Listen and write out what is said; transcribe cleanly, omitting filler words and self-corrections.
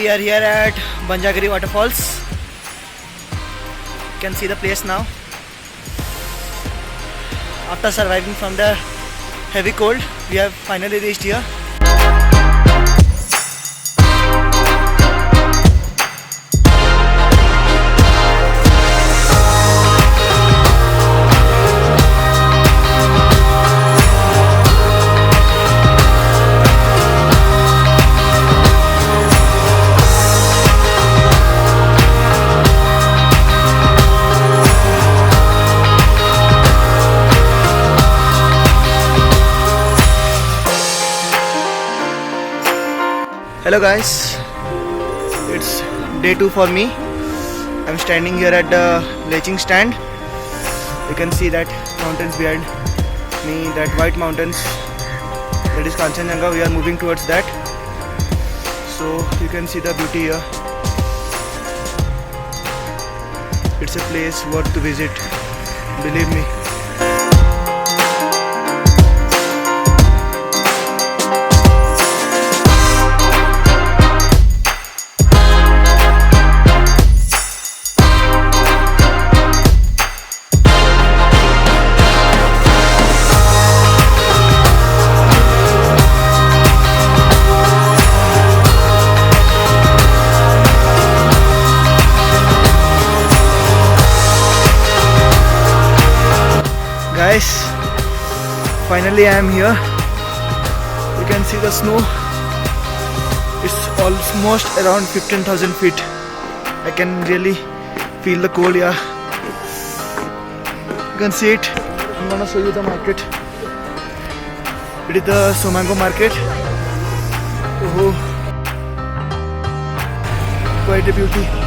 We are here at Banjagiri waterfalls. You can see the place now. After surviving from the heavy cold, we have finally reached here. Hello guys, it's day 2 for me. I'm standing here at the leching stand. You can see that mountains behind me, that white mountains, that is Kanchenjunga. We are moving towards that, so you can see the beauty here. It's a place worth to visit, believe me. Guys, finally I am here. You can see the snow. It's almost around 15,000 feet. I can really feel the cold here. You can see it. I'm gonna show you the market. It is the Somango market. Oh, quite a beauty.